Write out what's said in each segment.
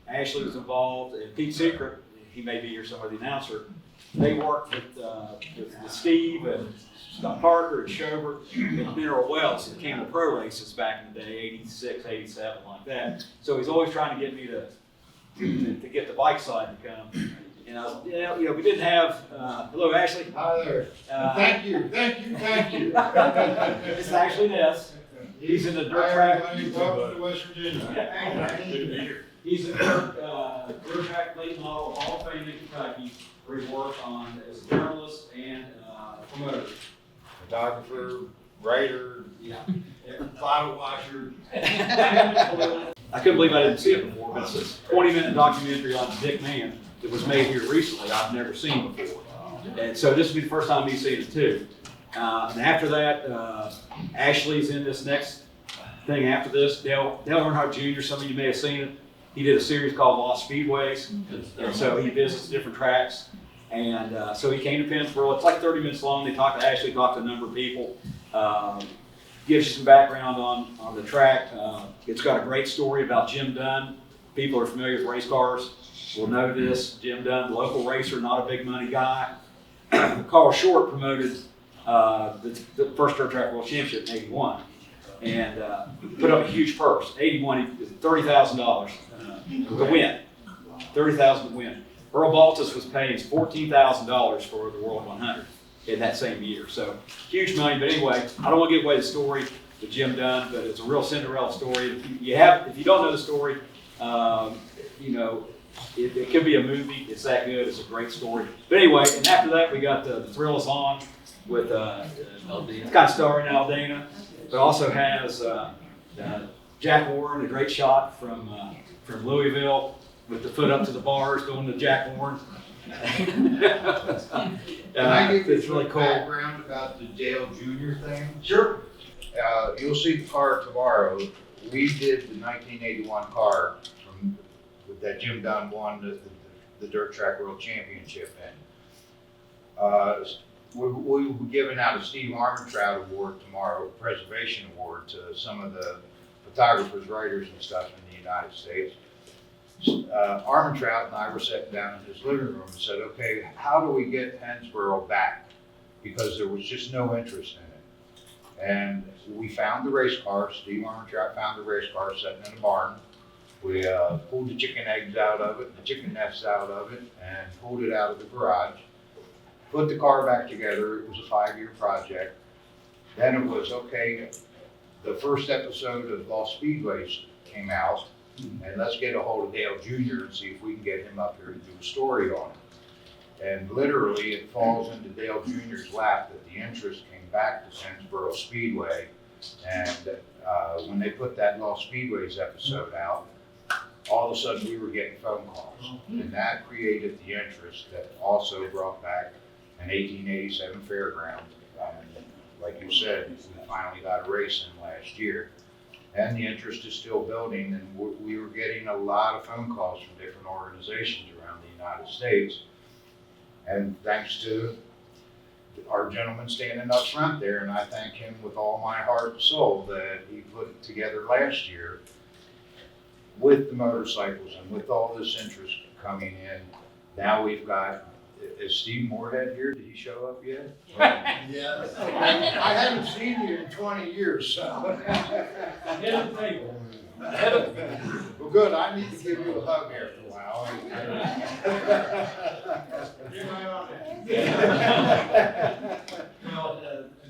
Ashley was involved, and Pete Secret, he may be here somewhere, the announcer. They worked with Steve and Scott Parker and Schobert and Mineral Wells that came to pro races back in the day, 86, 87, like that. So he's always trying to get me to get the bike side to come. And I was, you know, we didn't have, hello Ashley. Hi there. Thank you. It's actually Ness. He's in the dirt track. Welcome to West Virginia. He's in the dirt track late model Hall of Fame in Kentucky, where he worked on as a journalist and promoter. Photographer, writer, bottle washer. I couldn't believe I didn't see it before, but it's a 20-minute documentary on Dick Mann that was made here recently. I've never seen before. And so this will be the first time me seeing it too. And after that, Ashley's in this next thing after this. Dale Earnhardt Jr., some of you may have seen it. He did a series called Lost Speedways. And so he visits different tracks. And so he came to Pennsboro. It's like 30 minutes long. They talked to Ashley, talked to a number of people. Gives you some background on the track. It's got a great story about Jim Dunn. People are familiar with race cars will know this. Jim Dunn, local racer, not a big money guy. Carl Short promoted the first dirt track world championship in '81 and put up a huge purse. '81, $30,000 to win. $30,000 to win. Earl Baltus was paying $14,000 for the World 100 in that same year. So huge money. But anyway, I don't want to give away the story with Jim Dunn, but it's a real Cinderella story. If you don't know the story, you know, it could be a movie. It's that good. It's a great story. But anyway, and after that, we got the Thrill Is On with it's kind of starring Aldana, but also has Jack Warren, a great shot from Louisville with the foot up to the bars doing the Jack Warren. Can I give you it's really cool. Background about the Dale Jr. thing? Sure. You'll see the car tomorrow. We did the 1981 car that Jim Dunn won the Dirt Track World Championship in. We'll be giving out a Steve Armentrout Award tomorrow, a preservation award to some of the photographers, writers, and stuff in the United States. Armentrout and I were sitting down in his living room and said, okay, how do we get Pennsboro back? Because there was just no interest in it. And we found the race car. Steve Armentrout found the race car sitting in a barn. We pulled the chicken eggs out of it, the chicken nests out of it, and pulled it out of the garage. Put the car back together. It was a 5-year project. Then it was, okay, the first episode of Lost Speedways came out, and let's get a hold of Dale Jr. and see if we can get him up here to do a story on it. And literally, it falls into Dale Jr.'s lap that the interest came back to Pennsboro Speedway. And when they put that Lost Speedways episode out, all of a sudden we were getting phone calls. And that created the interest that also brought back an 1887 fairground. Like you said, we finally got a race in last year. And the interest is still building, and we were getting a lot of phone calls from different organizations around the United States. And thanks to our gentleman standing up front there, and I thank him with all my heart and soul that he put together last year with the motorcycles and with all this interest coming in. Now we've got, is Steve Moorhead here? Did he show up yet? Yes. I haven't seen you in 20 years, so. Head of the table. Well, good. I need to give you a hug after a while. Well,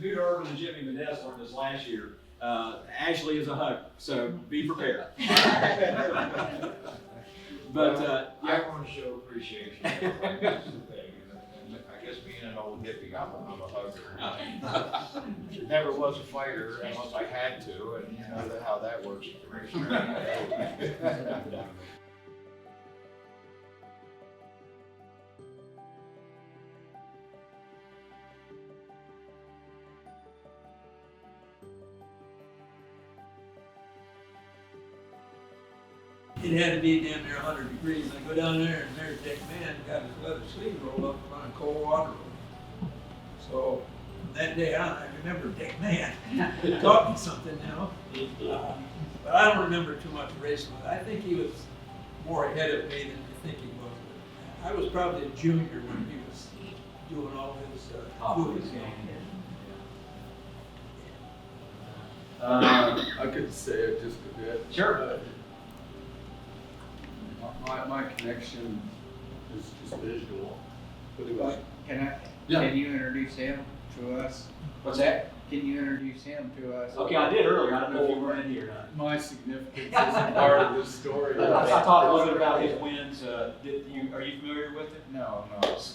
Hoot Urban and Jimmy Ness learned this last year. Ashley is a hug, so be prepared. But I want to show appreciation. I guess being an old hippie, I'm a hugger. Never was a fighter unless I had to, and you know how that works at the racetrack. It had to be damn near 100 degrees. I go down there and there's Dick Mann got his leather sleeve rolled up on cold water. So from that day on, I remember Dick Mann. It taught me something now. But I don't remember too much racing with it. I think he was more ahead of me than you think he was. I was probably a junior when he was doing all his Top of movies. his game. I could say it just a bit. Sure. My connection is just visual, but it was, Can Yeah. you introduce him to us? What's that? Can you introduce him to us? Okay, I did earlier. I don't know if you were in here or not. my significance isn't part of this story. I talked a little bit about his wins. Are you familiar with it? No.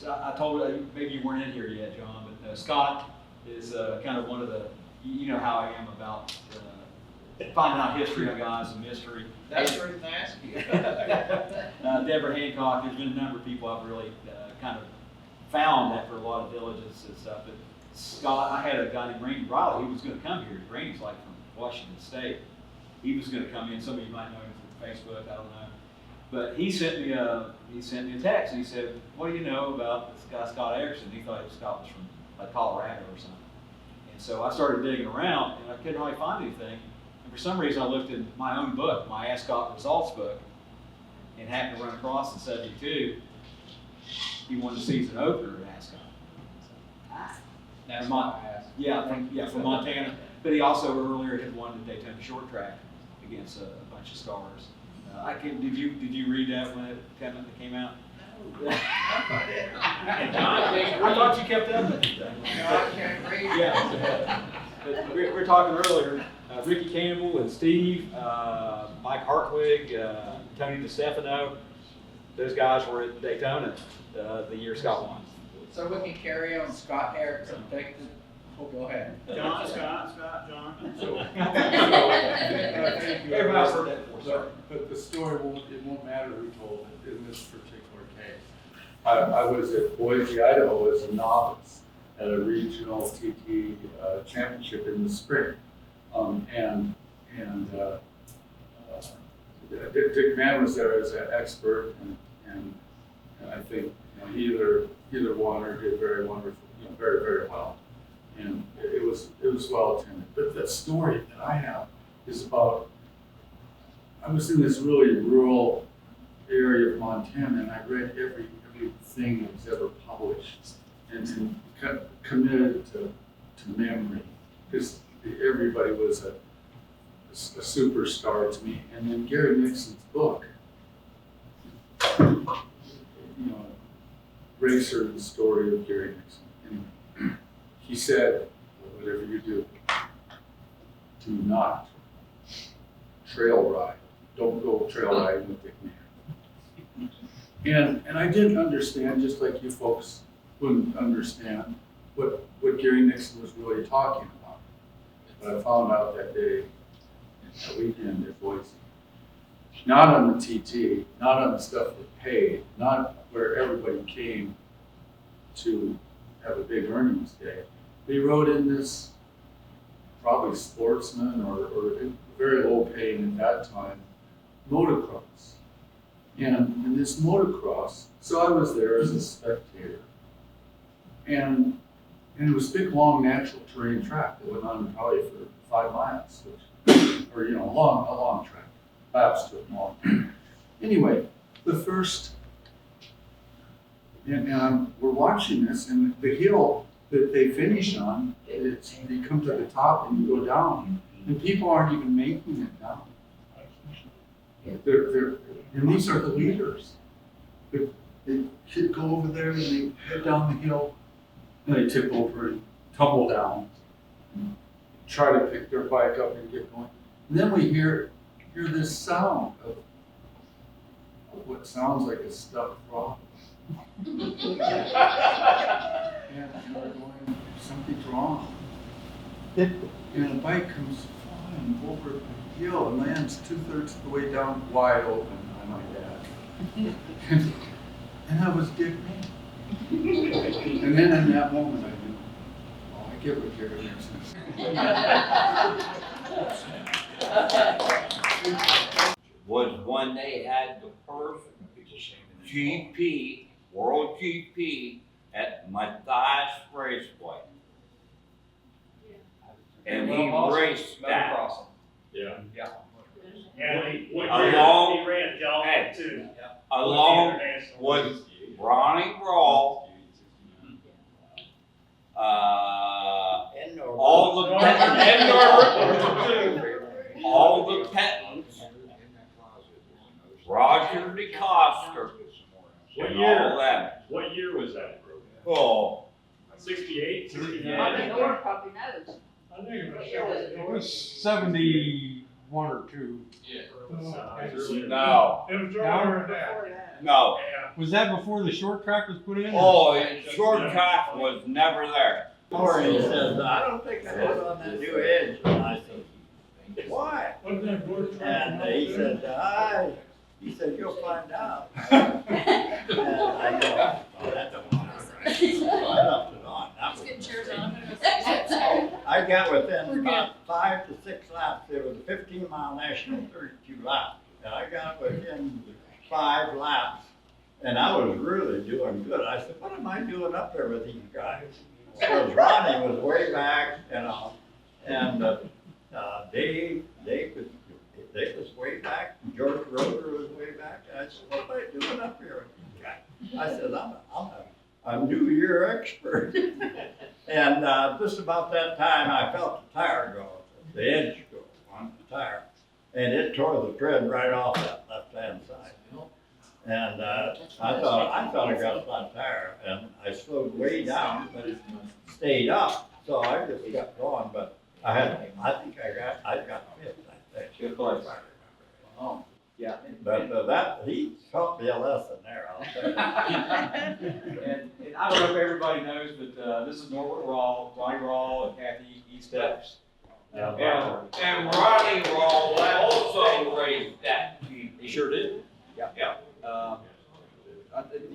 I told maybe you weren't in here yet, John, but Scott is kind of one of the, you know how I am about finding out history on guys and mystery. That's the reason I asked you. Deborah Hancock, there's been a number of people I've really kind of found after a lot of diligence and stuff. But Scott, I had a guy named Randy Riley. He was going to come here. Randy's like from Washington State. He was going to come in. Some of you might know him from Facebook. I don't know. But he sent me a text and he said, "What do you know about this guy Scott Erickson?" He thought Scott was from like Colorado or something. And so I started digging around and I couldn't really find anything. And for some reason I looked in my own book, my Ascot Results book, and happened to run across in '72. He won the season opener at Ascot. That's Mon- why I asked. Yeah, from Montana. But he also earlier had won the Daytona short track against a bunch of stars. Did you read that when it came out? No. I thought you kept up with it. I can't read. Yeah. But we were talking earlier, Ricky Campbell and Steve, Mike Hartwig, Tony DeStefano, those guys were at Daytona the year Scott won. So we can carry on Scott Erickson, take the, oh, go ahead. John. So, Everybody's heard that before, sorry. but the story won't matter who told it in this particular case. I was at Boise, Idaho as a novice at a regional TT championship in the spring. Dick Mann was there as an expert, and I think either won or did very wonderful, very, very well. And it was well attended. But the story that I have is about, I was in this really rural area of Montana, and I read everything that was ever published and committed to memory, because everybody was a superstar to me. And then Gary Nixon's book, Racer, the story of Gary Nixon. And he said, whatever you do not trail ride. Don't go trail riding with Dick Mann. And I didn't understand, just like you folks wouldn't understand, what Gary Nixon was really talking about. But I found out that day, that weekend at Boise. Not on the TT, not on the stuff that paid, not where everybody came to have a big earnings day. He rode in this probably sportsman or very low paying at that time, motocross. And this motocross, so I was there as a spectator. And it was a big, long, natural terrain track that went on probably for 5 miles, or a long track. Laps took long. Anyway, the first, and we're watching this, and the hill that they finish on, they come to the top and you go down, and people aren't even making it down. And these are the leaders. They go over there and they head down the hill, and they tip over and tumble down, and try to pick their bike up and get going. And then we hear this sound of what sounds like a stuffed frog. And we're going, something's wrong. And the bike comes flying over the hill and lands 2/3 of the way down, wide open, I might add. And that was Dick Mann. And then in that moment I knew, I get what Gary Erickson was when they had the first GP, World GP at Matthias Raceway. And he raced that. Yeah. Yeah, he Along- ran John Hey. too. along International. with Ronnie Raul, all the And Norbert. all the Pettons, Roger DeCoster, What and year? all that. What year was that? Oh, 68, 69? Probably Nora probably knows. I think it was It was 71 or 2. no, It was earlier than that. Before that. no. Yeah. Was that before the short track was put in? Oh, short track was never there. Or he says, I don't think I was on that new edge. And I said, why? Wasn't that good? And he said, he said, you'll find out. And I go, oh, that don't matter. I left it on. That was Getting chairs on. I got within about 5 to 6 laps. It was a 15-mile national, 32 laps. And I got within 5 laps. And I was really doing good. I said, what am I doing up there with these guys? Because Ronnie was way back, you know, and Dave was way back, and George Roeder was way back. And I said, what am I doing up here with these guys? I said, I'm a New Year expert. And just about that time, I felt the tire go, the edge go on the tire. And it tore the tread right off that left-hand side. And I thought I got a flat tire, and I slowed way down, but it stayed up. So I just kept going, but I think I got fifth, I think. Good place. If I remember. Oh. Yeah. But he taught me a lesson there, I'll tell you. And I don't know if everybody knows, but this is Norbert Raul, Ronnie Raul, and Kathy Easteps. And Ronnie Raul also raised that He GP. sure did. Yeah.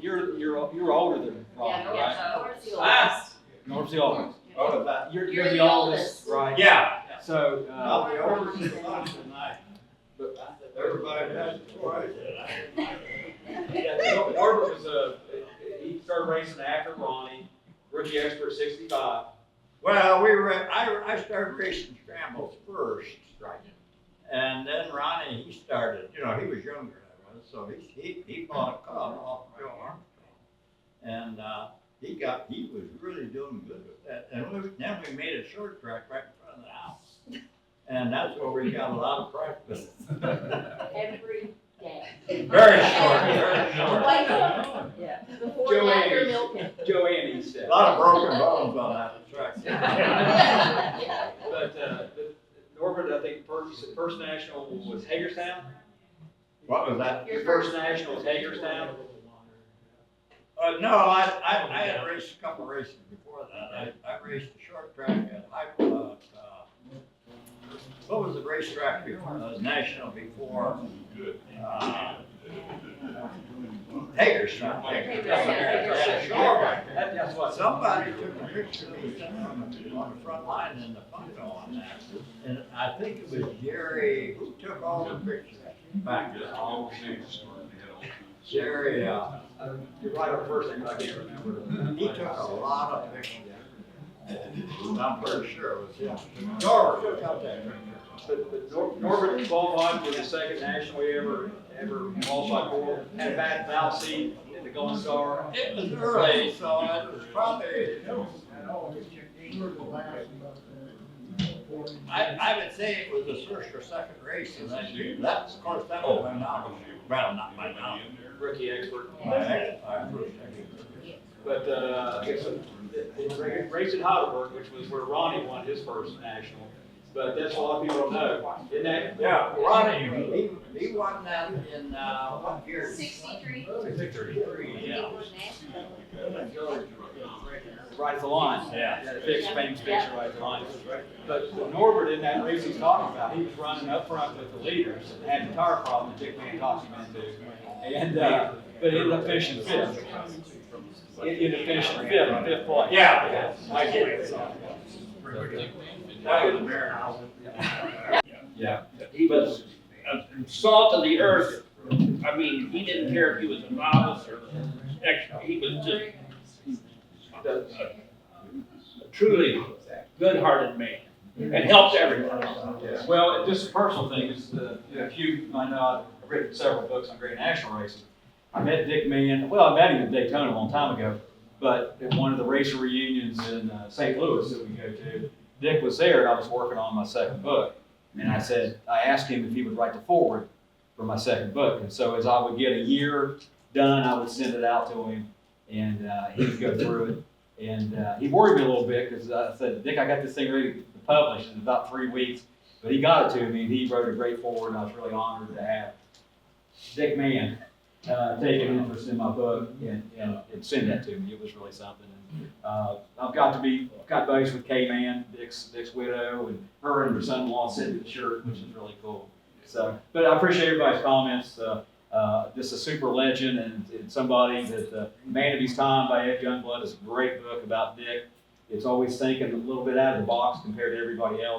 You're older than Ronnie, right? Nora's the Ah. oldest. Norb's the oldest. What was that? You're the oldest, right? Yeah. So, I'll be over to the lunch tonight. but Everybody has a choice. yeah, Norbert was he started racing after Ronnie, rookie expert 65. Well, I started racing scrambles first. Right. And then Ronnie, he started, you know, he was younger than I was, so he bought a car off Joe Armstrong. And he was really doing good with that. And then we made a short track right in front of the house. And that's where we got a lot of practice. Every day. Very short. Yeah. Before and after milking. Joanne A Easteps. lot of broken bones on that track. But Norbert, I think first national was Hagerstown. What was that? Your first national was Hagerstown. No, I had raced a couple races before that. I raced a short track at what was the racetrack before? It was national before. Hagerstown. That's what. Somebody took a picture of me on the front line in the photo on that. And I think it was Jerry who took all the pictures back then. Jerry, You're right on the first name, but I can't remember. he took a lot of pictures. I'm pretty sure it was him. Norbert took out that picture. But Norbert qualified for the second national he ever qualified for. Had a bad valve seat in the Golden Star. It was early, so it was probably, I would say it was the first or second race in that year. That's, of course, that was my knowledge. Well, not my knowledge. Rookie expert. My first. But I guess race in Heidelberg, which was where Ronnie won his first national. But that's what a lot of people don't know. Isn't that? Yeah, Ronnie, he won that in, what year? 63. 63, yeah. Right at the line. Yeah. That big famous picture right at the line. But Norbert, in that race he's talking about, he was running up front with the leaders and had the tire problem that Dick Mann talked him into. And, but he ended up finishing fifth. He ended up finishing fifth place. Yeah. I get it. That was a miracle. Yeah. He was salt of the earth. I mean, he didn't care if he was a novice or extra. He was just a truly good-hearted man. and helps everybody. Yeah, well, just a personal thing, is, if you, I know I've written several books on great national racing. I met Dick Mann, well, I met him at Daytona a long time ago, but at one of the racer reunions in St. Louis that we go to, Dick was there and I was working on my second book. And I asked him if he would write the foreword for my second book. And so as I would get a year done, I would send it out to him and he would go through it. And he worried me a little bit because I said, Dick, I got this thing ready to publish in about 3 weeks. But he got it to me and he wrote a great foreword and I was really honored to have Dick Mann take an interest in my book and send that to me. It was really something. And, I've got buddies with Kay Mann, Dick's widow, and her and her son-in-law sent me the shirt, which is really cool. So, but I appreciate everybody's comments. Just a super legend and somebody that Man of His Time by Ed Youngblood is a great book about Dick. It's always thinking a little bit out of the box compared to everybody else.